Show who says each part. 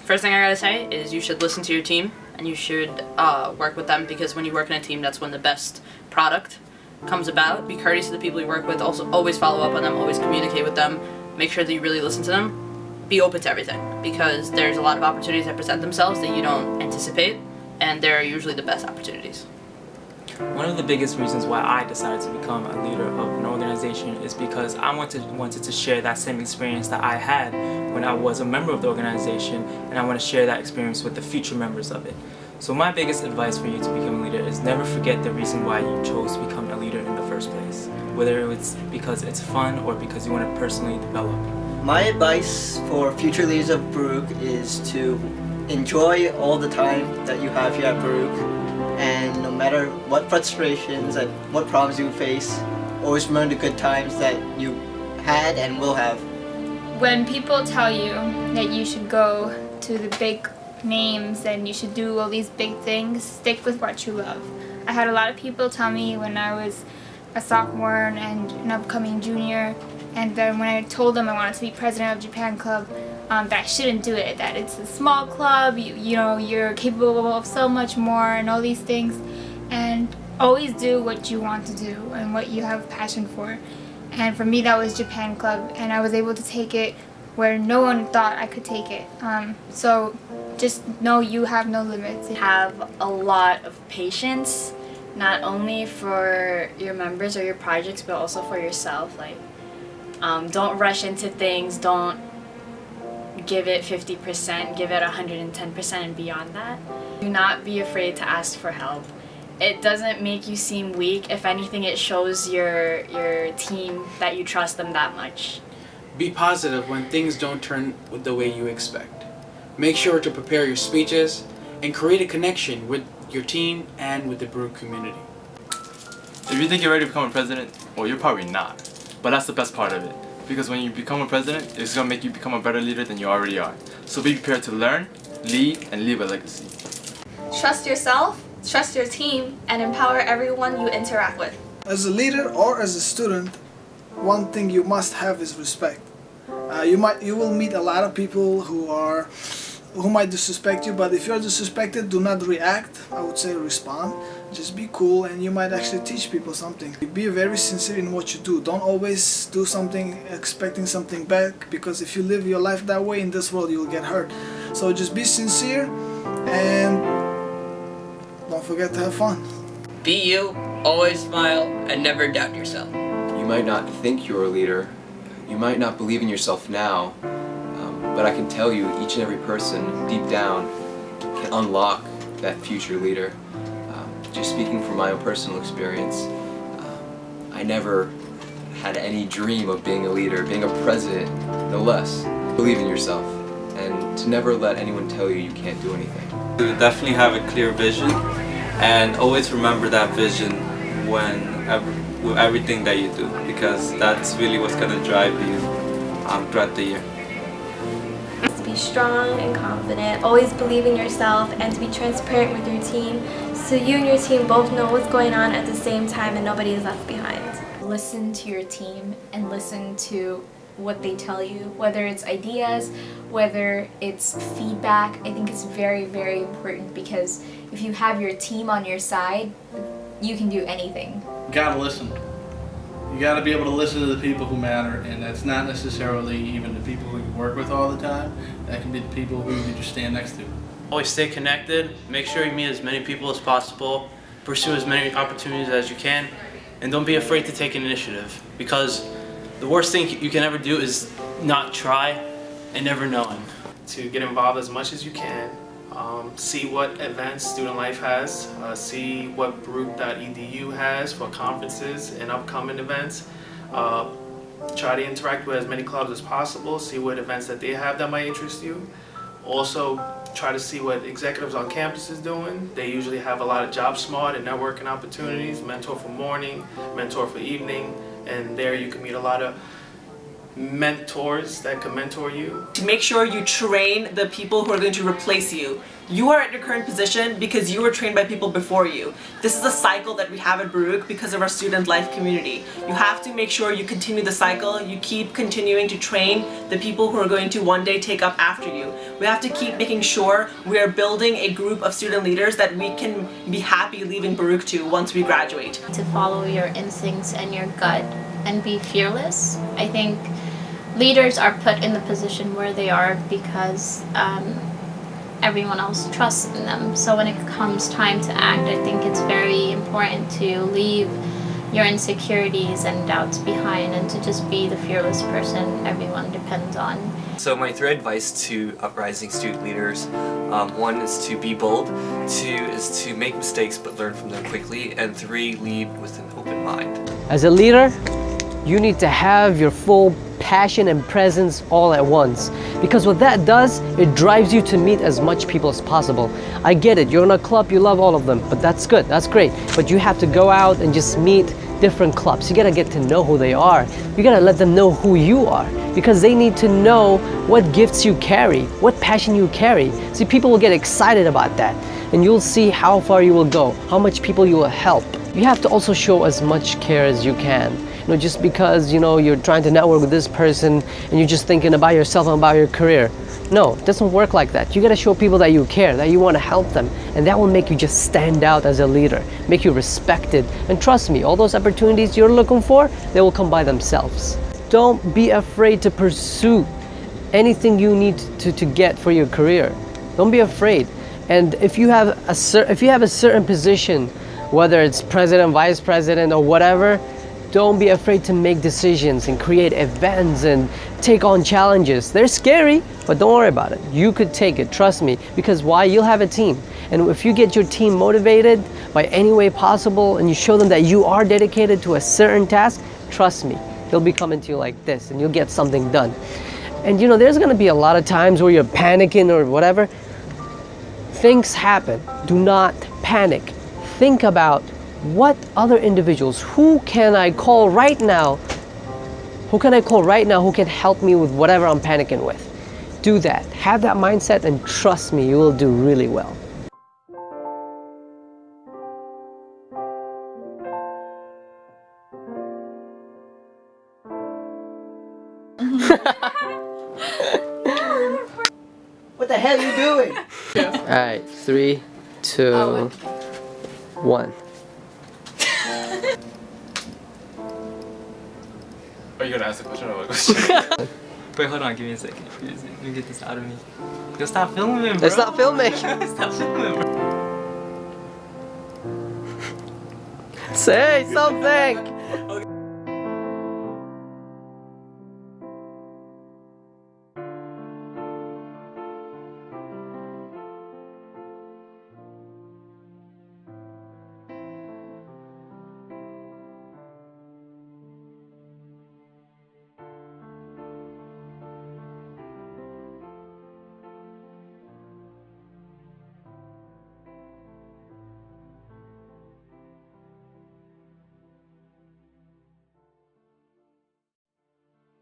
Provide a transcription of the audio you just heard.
Speaker 1: First thing I gotta say is you should listen to your team and you should work with them, because when you work in a team, that's when the best product comes about. Be courteous to the people you work with. Also, always follow up on them. Always communicate with them. Make sure that you really listen to them. Be open to everything, because there's a lot of opportunities that present themselves that you don't anticipate, and they're usually the best opportunities.
Speaker 2: One of the biggest reasons why I decided to become a leader of an organization is because I wanted to share that same experience that I had when I was a member of the organization, and I want to share that experience with the future members of it. So my biggest advice for you to become a leader is never forget the reason why you chose to become a leader in the first place. Whether it's because it's fun or because you want to personally develop.
Speaker 3: My advice for future leaders of Baruch is to enjoy all the time that you have here at Baruch, and no matter what frustrations and what problems you face, always remember the good times that you had and will have.
Speaker 4: When people tell you that you should go to the big names and you should do all these big things, stick with what you love. I had a lot of people tell me when I was a sophomore and an upcoming junior, and then when I told them I wanted to be president of Japan Club, that I shouldn't do it, that it's a small club, you know, you're capable of so much more and all these things, and always do what you want to do and what you have passion for. And for me that was Japan Club, and I was able to take it where no one thought I could take it. So just know you have no limits.
Speaker 5: Have a lot of patience, not only for your members or your projects, but also for yourself. Like, don't rush into things, don't give it 50%, give it 110% and beyond that. Do not be afraid to ask for help. It doesn't make you seem weak. If anything, it shows your team that you trust them that much.
Speaker 6: Be positive when things don't turn the way you expect. Make sure to prepare your speeches and create a connection with your team and with the Baruch community.
Speaker 7: If you think you're ready to become a president, well, you're probably not. But that's the best part of it. Because when you become a president, it's going to make you become a better leader than you already are. So be prepared to learn, lead, and leave a legacy.
Speaker 8: Trust yourself, trust your team, and empower everyone you interact with.
Speaker 9: As a leader or as a student, one thing you must have is respect. You will meet a lot of people who might disrespect you, but if you're disrespected, do not react. I would say respond. Just be cool, and you might actually teach people something. Be very sincere in what you do. Don't always do something expecting something back, because if you live your life that way in this world, you'll get hurt. So just be sincere and don't forget to have fun.
Speaker 10: Be you, always smile, and never doubt yourself.
Speaker 11: You might not think you're a leader, you might not believe in yourself now, but I can tell you each and every person deep down can unlock that future leader. Just speaking from my own personal experience, I never had any dream of being a leader, being a president, no less. Believe in yourself, and to never let anyone tell you you can't do anything.
Speaker 12: To definitely have a clear vision, and always remember that vision with everything that you do, because that's really what's going to drive you throughout the year.
Speaker 8: To be strong and confident, always believe in yourself, and to be transparent with your team, so you and your team both know what's going on at the same time and nobody is left behind.
Speaker 13: Listen to your team and listen to what they tell you, whether it's ideas, whether it's feedback. I think it's very, very important, because if you have your team on your side, you can do anything.
Speaker 14: You gotta listen. You gotta be able to listen to the people who matter, and that's not necessarily even the people who you work with all the time. That can be the people who you just stand next to.
Speaker 15: Always stay connected, make sure you meet as many people as possible, pursue as many opportunities as you can, and don't be afraid to take an initiative, because the worst thing you can ever do is not try and never knowing.
Speaker 16: To get involved as much as you can, see what events Student Life has, see what Baruch.edu has for conferences and upcoming events. Try to interact with as many clubs as possible, see what events that they have that might interest you. Also, try to see what executives on campus is doing. They usually have a lot of job smart and networking opportunities, mentor for morning, mentor for evening, and there you can meet a lot of mentors that can mentor you.
Speaker 17: To make sure you train the people who are going to replace you. You are at your current position because you were trained by people before you. This is a cycle that we have at Baruch because of our student life community. You have to make sure you continue the cycle, you keep continuing to train the people who are going to one day take up after you. We have to keep making sure we are building a group of student leaders that we can be happy leaving Baruch to once we graduate.
Speaker 18: To follow your instincts and your gut and be fearless. I think leaders are put in the position where they are because everyone else trusts in them. So when it comes time to act, I think it's very important to leave your insecurities and doubts behind and to just be the fearless person everyone depends on.
Speaker 19: So my three advice to uprising student leaders, one is to be bold, two is to make mistakes but learn from them quickly, and three, lead with an open mind.
Speaker 20: As a leader, you need to have your full passion and presence all at once. Because what that does, it drives you to meet as much people as possible. I get it, you're in a club, you love all of them, but that's good, that's great. But you have to go out and just meet different clubs. You gotta get to know who they are. You gotta let them know who you are, because they need to know what gifts you carry, what passion you carry. See, people will get excited about that, and you'll see how far you will go, how much people you will help. You have to also show as much care as you can. You know, just because, you know, you're trying to network with this person and you're just thinking about yourself and about your career. No, it doesn't work like that. You gotta show people that you care, that you want to help them, and that will make you just stand out as a leader, make you respected. And trust me, all those opportunities you're looking for, they will come by themselves. Don't be afraid to pursue anything you need to get for your career. Don't be afraid. And if you have a certain position, whether it's president, vice president, or whatever, don't be afraid to make decisions and create events and take on challenges. They're scary, but don't worry about it. You could take it, trust me, because why? You'll have a team. And if you get your team motivated by any way possible and you show them that you are dedicated to a certain task, trust me, they'll be coming to you like this and you'll get something done. And you know, there's gonna be a lot of times where you're panicking or whatever. Things happen. Do not panic. Think about what other individuals, who can I call right now? Who can I call right now who can help me with whatever I'm panicking with? Do that. Have that mindset and trust me, you will do really well.
Speaker 3: What the hell are you doing?
Speaker 20: Alright, 3, 2, 1.
Speaker 7: Are you gonna ask a question or what question?
Speaker 2: Wait, hold on, give me a second. Let me get this out of me. Yo, stop filming, bro.
Speaker 20: Let's stop filming.
Speaker 2: Stop filming, bro.
Speaker 20: Say something.